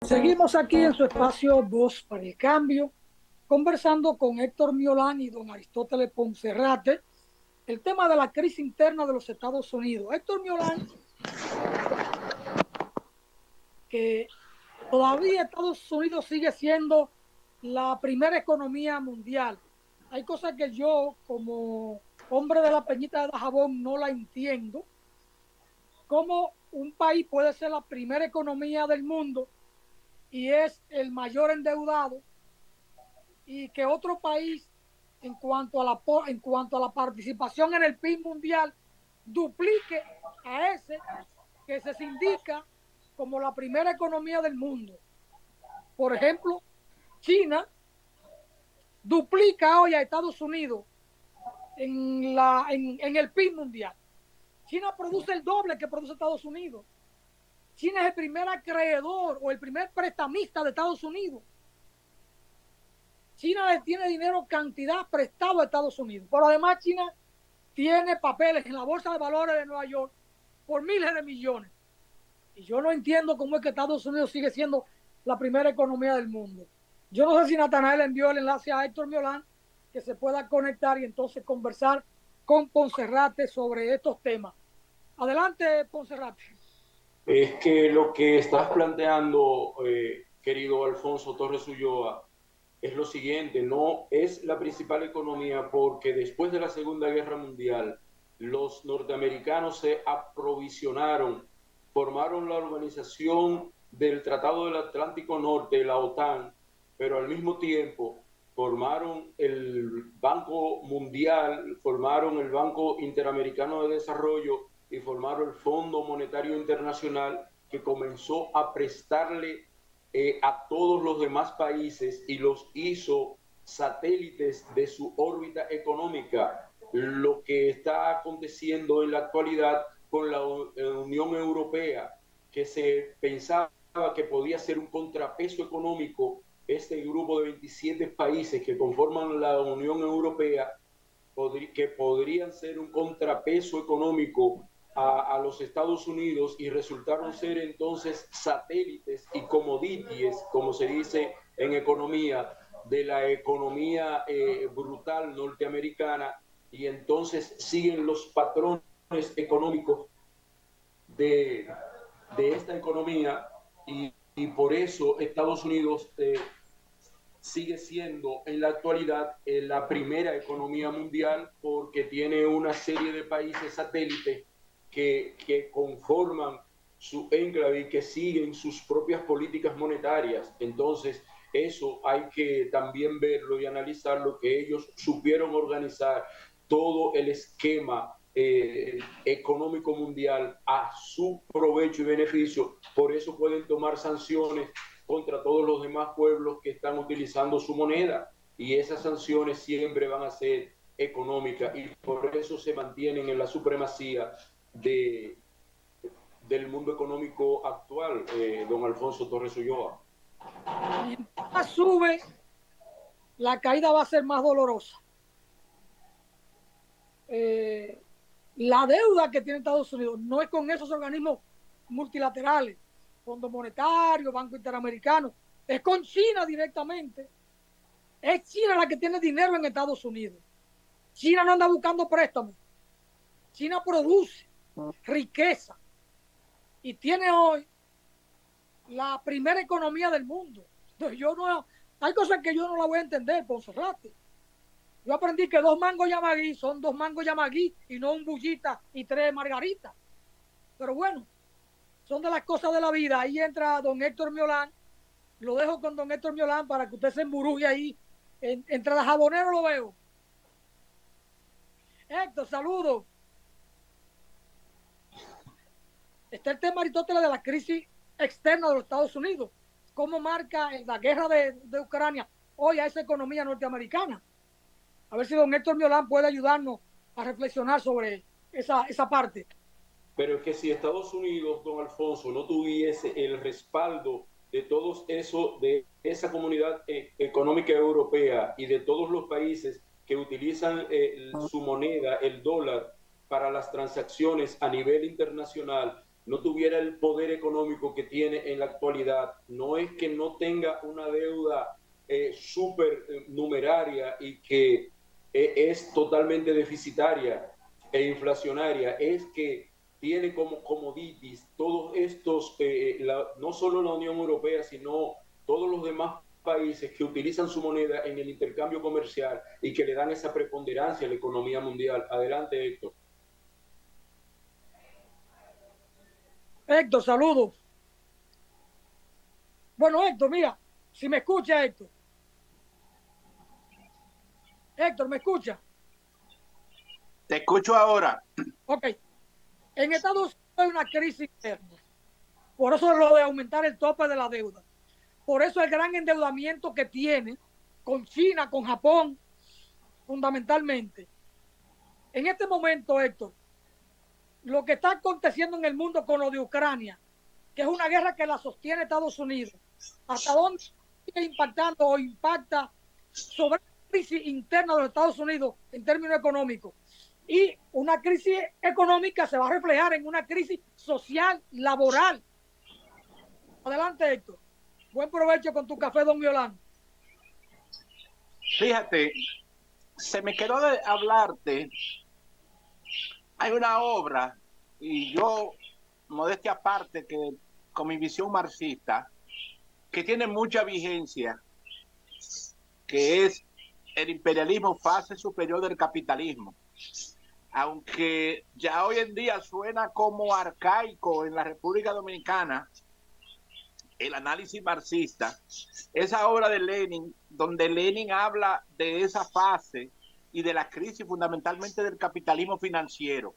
Seguimos aquí en su espacio Voz para el Cambio, conversando con Héctor Miolán y don Aristóteles Poncerrate, el tema de la crisis interna de los Estados Unidos. Héctor Miolán, que todavía Estados Unidos sigue siendo la primera economía mundial. Hay cosas que yo, como hombre de la Peñita de Dajabón, no la entiendo. ¿Cómo un país puede ser la primera economía del mundo y es el mayor endeudado, y que otro país en cuanto a la participación en el PIB mundial duplique a ese que se indica como la primera economía del mundo? Por ejemplo, China duplica hoy a Estados Unidos en el PIB mundial. China produce el doble que produce Estados Unidos. China es el primer acreedor o el primer prestamista de Estados Unidos. China le tiene dinero cantidad prestado a Estados Unidos. Pero además China tiene papeles en la Bolsa de Valores de Nueva York por miles de millones. Y yo no entiendo cómo es que Estados Unidos sigue siendo la primera economía del mundo. Yo no sé si Natanael envió el enlace a Héctor Miolán, que se pueda conectar y entonces conversar con Poncerrate sobre estos temas. Adelante, Poncerrate. Es que lo que estás planteando, querido Alfonso Torres Ulloa, es lo siguiente: no es la principal economía porque después de la Segunda Guerra Mundial los norteamericanos se aprovisionaron, formaron la organización del Tratado del Atlántico Norte, la OTAN, pero al mismo tiempo formaron el Banco Mundial, formaron el Banco Interamericano de Desarrollo y formaron el Fondo Monetario Internacional, que comenzó a prestarle a todos los demás países y los hizo satélites de su órbita económica. Lo que está aconteciendo en la actualidad con la Unión Europea, que se pensaba que podía ser un contrapeso económico, este grupo de 27 países que conforman la Unión Europea, que podrían ser un contrapeso económico a los Estados Unidos, y resultaron ser entonces satélites y commodities, como se dice en economía, de la economía brutal norteamericana, y entonces siguen los patrones económicos de, de esta economía, y por eso Estados Unidos sigue siendo en la actualidad la primera economía mundial, porque tiene una serie de países satélites que conforman su enclave y que siguen sus propias políticas monetarias. Entonces, eso hay que también verlo y analizarlo, que ellos supieron organizar todo el esquema económico mundial a su provecho y beneficio. Por eso pueden tomar sanciones contra todos los demás pueblos que están utilizando su moneda, y esas sanciones siempre van a ser económicas, y por eso se mantienen en la supremacía del mundo económico actual, don Alfonso Torres Ulloa. Mientras sube, la caída va a ser más dolorosa. La deuda que tiene Estados Unidos no es con esos organismos multilaterales, Fondo Monetario, Banco Interamericano, es con China directamente. Es China la que tiene dinero en Estados Unidos. China no anda buscando préstamos. China produce riqueza y tiene hoy la primera economía del mundo. Entonces hay cosas que yo no la voy a entender, Poncerrate. Yo aprendí que 2 mangos Yamagui son 2 mangos Yamagui y no un bullita y 3 margaritas. Pero bueno, son de las cosas de la vida. Ahí entra don Héctor Miolán. Lo dejo con don Héctor Miolán para que usted se emburuje ahí. Entre las jaboneros lo veo. Héctor, saludos. Está el tema, Aristóteles, de la crisis externa de los Estados Unidos. ¿Cómo marca la guerra de Ucrania hoy a esa economía norteamericana? A ver si don Héctor Miolán puede ayudarnos a reflexionar sobre esa parte. Pero es que si Estados Unidos, don Alfonso, no tuviese el respaldo de todos esos, de esa comunidad económica europea y de todos los países que utilizan su moneda, el dólar, para las transacciones a nivel internacional, no tuviera el poder económico que tiene en la actualidad, no es que no tenga una deuda súper numeraria y que es totalmente deficitaria e inflacionaria, es que tiene como commodities todos estos, no solo la Unión Europea, sino todos los demás países que utilizan su moneda en el intercambio comercial y que le dan esa preponderancia a la economía mundial. Adelante, Héctor. Héctor, saludos. Bueno, Héctor, mira, si me escucha, Héctor. Héctor, ¿me escucha? Te escucho ahora. Ok. En Estados Unidos hay una crisis interna. Por eso lo de aumentar el tope de la deuda. Por eso el gran endeudamiento que tiene con China, con Japón, fundamentalmente. En este momento, Héctor, lo que está aconteciendo en el mundo con lo de Ucrania, que es una guerra que la sostiene Estados Unidos, hasta dónde sigue impactando o impacta sobre la crisis interna de los Estados Unidos en términos económicos. Y una crisis económica se va a reflejar en una crisis social, laboral. Adelante, Héctor. Buen provecho con tu café, don Violán. Fíjate, se me quedó de hablarte. Hay una obra, y yo, modestia aparte, que con mi visión marxista, que tiene mucha vigencia, que es El imperialismo, fase superior del capitalismo. Aunque ya hoy en día suena como arcaico en la República Dominicana, el análisis marxista, esa obra de Lenin, donde Lenin habla de esa fase y de la crisis fundamentalmente del capitalismo financiero.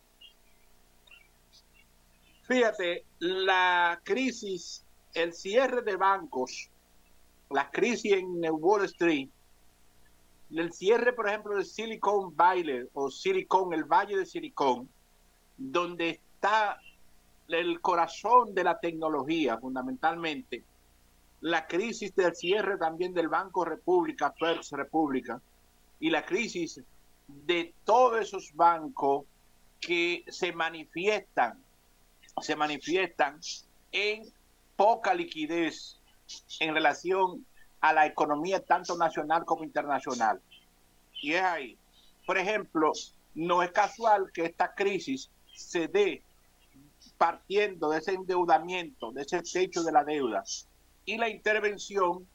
Fíjate, la crisis, el cierre de bancos, la crisis en Wall Street, el cierre, por ejemplo, de Silicon Valley o Silicon, el Valle de Silicon, donde está el corazón de la tecnología, fundamentalmente, la crisis del cierre también del Banco República, First República, y la crisis de todos esos bancos que se manifiestan en poca liquidez en relación a la economía tanto nacional como internacional. Y es ahí. Por ejemplo, no es casual que esta crisis se dé partiendo de ese endeudamiento, de ese techo de la deuda y la intervención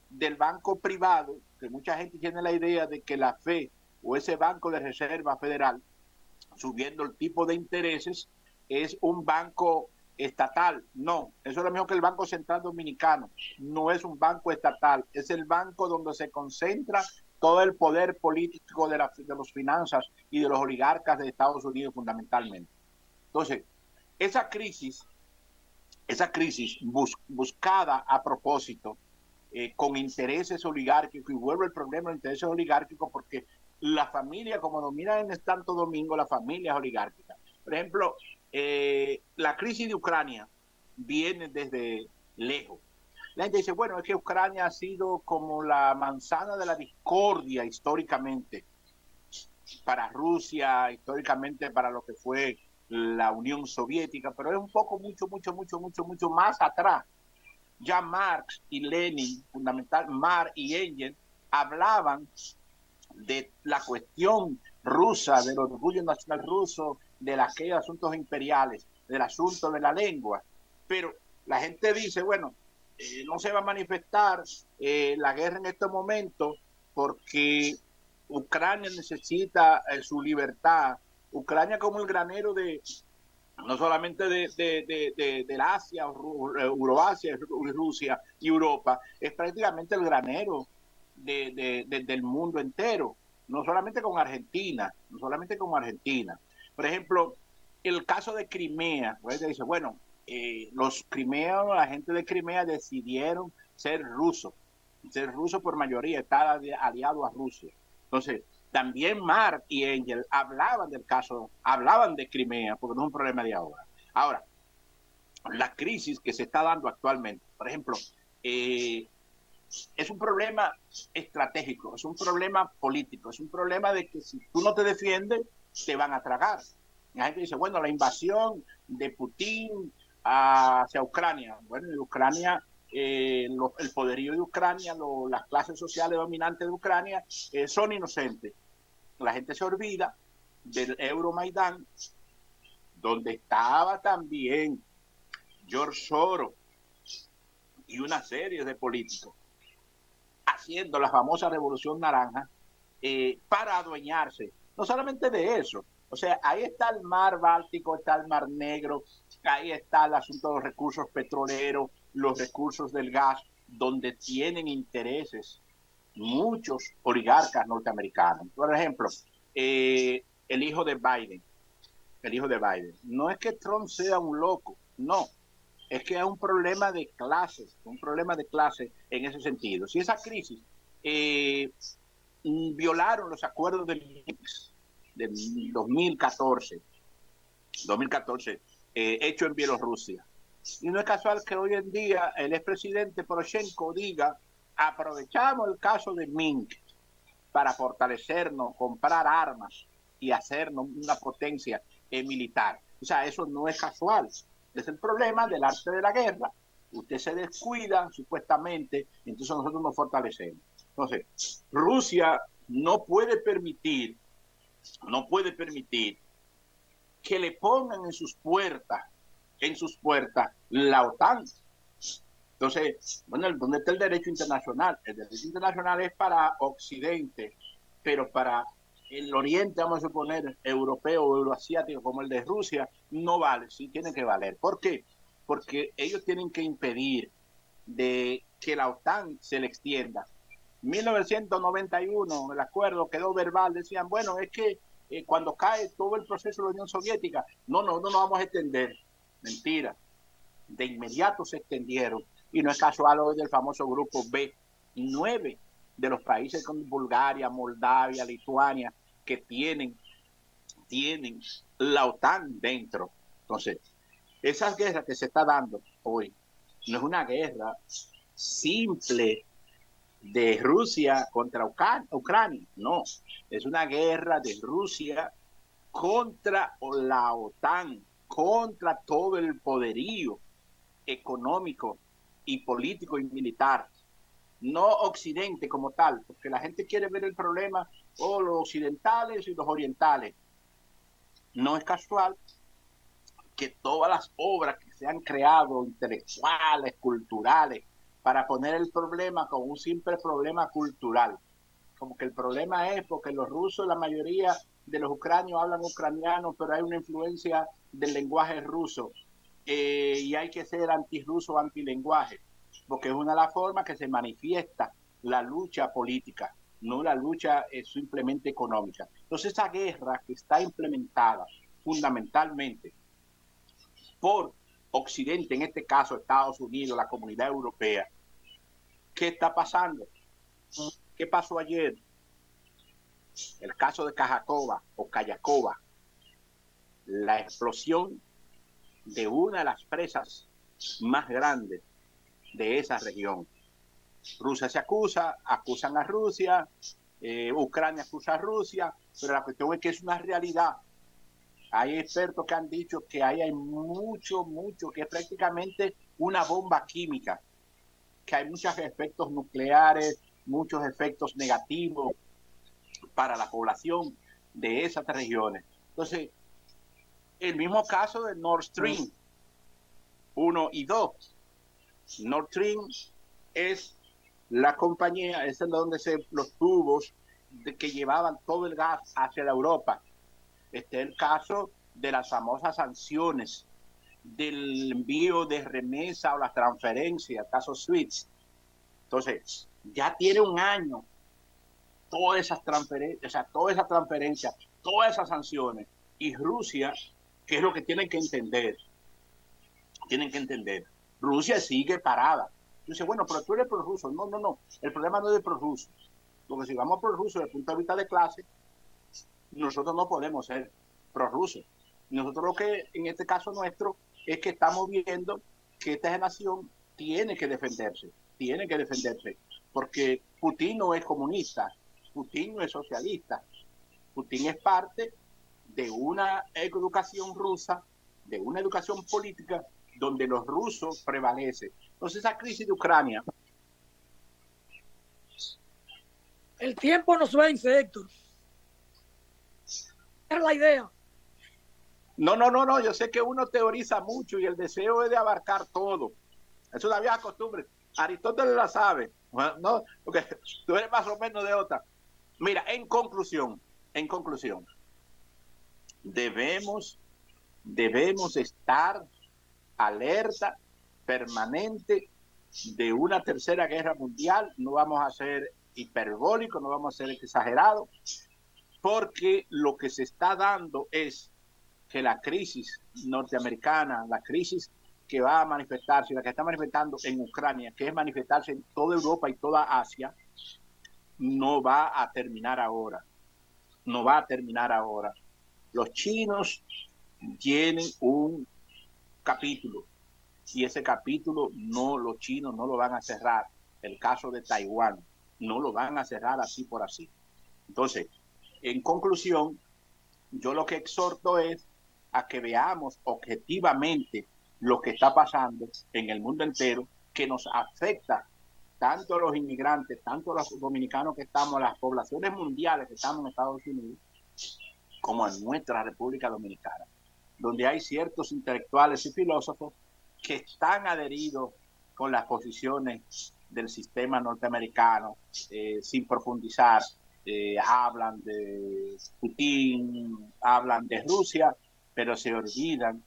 del banco privado, que mucha gente tiene la idea de que la FED o ese Banco de Reserva Federal, subiendo el tipo de intereses, es un banco estatal. No, eso es lo mismo que el Banco Central Dominicano. No es un banco estatal, es el banco donde se concentra todo el poder político de las finanzas y de los oligarcas de Estados Unidos fundamentalmente. Entonces, esa crisis buscada a propósito, con intereses oligárquicos, y vuelve el problema de intereses oligárquicos porque la familia, como dominan en Santo Domingo, la familia es oligárquica. Por ejemplo, la crisis de Ucrania viene desde lejos. La gente dice, bueno, es que Ucrania ha sido como la manzana de la discordia históricamente para Rusia, históricamente para lo que fue la Unión Soviética, pero es un poco mucho más atrás. Ya Marx y Lenin, Marx y Engels, hablaban de la cuestión rusa, del orgullo nacional ruso, de aquellos asuntos imperiales, del asunto de la lengua. Pero la gente dice, bueno, no se va a manifestar la guerra en este momento porque Ucrania necesita su libertad. Ucrania como el granero de no solamente de Asia, Euroasia, Rusia y Europa, es prácticamente el granero del mundo entero, no solamente con Argentina. Por ejemplo, el caso de Crimea, pues dice, bueno, los crimeanos, la gente de Crimea decidieron ser rusos por mayoría, estar aliado a Rusia. Entonces, también Marx y Engels hablaban de Crimea, porque no es un problema de ahora. Ahora, la crisis que se está dando actualmente, por ejemplo, es un problema estratégico, es un problema político, es un problema de que si tú no te defiendes, te van a tragar. La gente dice, bueno, la invasión de Putin hacia Ucrania. Bueno, en Ucrania, el poderío de Ucrania, las clases sociales dominantes de Ucrania son inocentes. La gente se olvida del Euromaidán, donde estaba también George Soros y una serie de políticos haciendo la famosa Revolución Naranja para adueñarse, no solamente de eso, o sea, ahí está el mar Báltico, está el mar Negro, ahí está el asunto de los recursos petroleros, los recursos del gas, donde tienen intereses muchos oligarcas norteamericanos. Por ejemplo, el hijo de Biden, no es que Trump sea un loco, no, es que es un problema de clases, en ese sentido. Si esa crisis violaron los acuerdos del Minsk del 2014, hecho en Bielorrusia. Y no es casual que hoy en día el expresidente Poroshenko diga, aprovechamos el caso de Minsk para fortalecernos, comprar armas y hacernos una potencia militar. O sea, eso no es casual. Es el problema del arte de la guerra. Usted se descuida, supuestamente, entonces nosotros nos fortalecemos. Entonces, Rusia no puede permitir que le pongan en sus puertas la OTAN. Entonces, bueno, ¿dónde está el derecho internacional? El derecho internacional es para Occidente, pero para el Oriente, vamos a suponer, europeo o euroasiático, como el de Rusia, no vale, sí tiene que valer. ¿Por qué? Porque ellos tienen que impedir de que la OTAN se le extienda. 1991, el acuerdo quedó verbal, decían, bueno, es que cuando cae todo el proceso de la Unión Soviética, no vamos a extender. Mentira. De inmediato se extendieron, y no es casual hoy del famoso grupo B, 9 de los países como Bulgaria, Moldavia, Lituania, que tienen la OTAN dentro. Entonces, esas guerras que se está dando hoy no es una guerra simple de Rusia contra Ucrania, no, es una guerra de Rusia contra la OTAN, contra todo el poderío económico y político y militar, no Occidente como tal, porque la gente quiere ver el problema los occidentales y los orientales. No es casual que todas las obras que se han creado, intelectuales, culturales, para poner el problema como un simple problema cultural, como que el problema es porque los rusos, la mayoría de los ucranios hablan ucraniano, pero hay una influencia del lenguaje ruso, y hay que ser antirruso, antilenguaje, porque es una de las formas que se manifiesta la lucha política, no la lucha simplemente económica. Entonces esa guerra que está implementada fundamentalmente por Occidente, en este caso Estados Unidos, la Comunidad Europea, ¿qué está pasando? ¿Qué pasó ayer? El caso de Kajakova o Kayakova, la explosión de una de las presas más grandes de esa región. Rusia se acusan a Rusia, Ucrania acusa a Rusia, pero la cuestión es que es una realidad. Hay expertos que han dicho que ahí hay mucho, que es prácticamente una bomba química, que hay muchos efectos nucleares, muchos efectos negativos para la población de esas regiones. Entonces, el mismo caso de Nord Stream 1 y 2. Nord Stream es la compañía, es en donde los tubos que llevaban todo el gas hacia la Europa. Este es el caso de las famosas sanciones del envío de remesa o la transferencia, caso SWIFT. Entonces, ya tiene un año todas esas transferencias, todas esas sanciones. Y Rusia, que es lo que tienen que entender, Rusia sigue parada. Dice, bueno, pero tú eres prorruso. No, el problema no es de prorruso. Porque si vamos prorruso desde el punto de vista de clase, nosotros no podemos ser prorrusos. Nosotros lo que, en este caso nuestro, es que estamos viendo que esta nación tiene que defenderse, porque Putin no es comunista, Putin no es socialista, Putin es parte de una educación rusa, de una educación política donde los rusos prevalecen. Entonces, esa crisis de Ucrania. El tiempo nos vence, Héctor. Esa es la idea. No, yo sé que uno teoriza mucho y el deseo es de abarcar todo. Es una vieja costumbre. Aristóteles la sabe, ¿no? Porque tú eres más o menos de otra. Mira, en conclusión, debemos estar alerta permanente de una tercera guerra mundial. No vamos a ser hiperbólicos, no vamos a ser exagerados, porque lo que se está dando es que la crisis norteamericana, la crisis que va a manifestarse, la que está manifestando en Ucrania, que es manifestarse en toda Europa y toda Asia, no va a terminar ahora. No va a terminar ahora. Los chinos tienen un capítulo y ese capítulo los chinos no lo van a cerrar. El caso de Taiwán no lo van a cerrar así por así. Entonces, en conclusión, yo lo que exhorto es a que veamos objetivamente lo que está pasando en el mundo entero, que nos afecta tanto a los inmigrantes, tanto a los dominicanos que estamos, a las poblaciones mundiales que estamos en Estados Unidos, como a nuestra República Dominicana, donde hay ciertos intelectuales y filósofos que están adheridos con las posiciones del sistema norteamericano, sin profundizar. Hablan de Putin, hablan de Rusia, pero se olvidan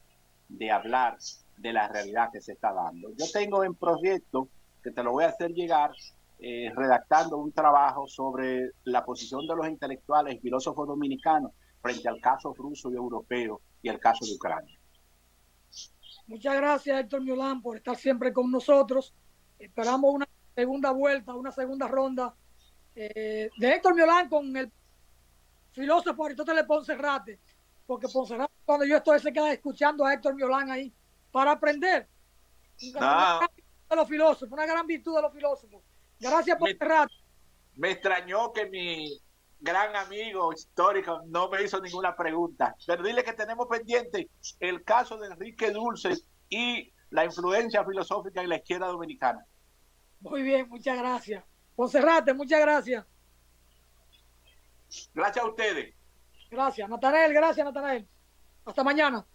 de hablar de la realidad que se está dando. Yo tengo en proyecto, que te lo voy a hacer llegar, redactando un trabajo sobre la posición de los intelectuales y filósofos dominicanos frente al caso ruso y europeo y el caso de Ucrania. Muchas gracias, Héctor Miolán, por estar siempre con nosotros. Esperamos una segunda vuelta, una segunda ronda de Héctor Miolán con el filósofo Aristóteles Ponserrate, porque Ponserrate, cuando yo estoy, se queda escuchando a Héctor Miolán ahí para aprender. Una gran virtud de los filósofos. Gracias, Ponserrate. Me extrañó que mi gran amigo histórico no me hizo ninguna pregunta, pero dile que tenemos pendiente el caso de Enrique Dulce y la influencia filosófica en la izquierda dominicana. Muy bien, muchas gracias. Ponserrate, muchas gracias. Gracias a ustedes. Gracias, Natanael, gracias, Natanael. Hasta mañana.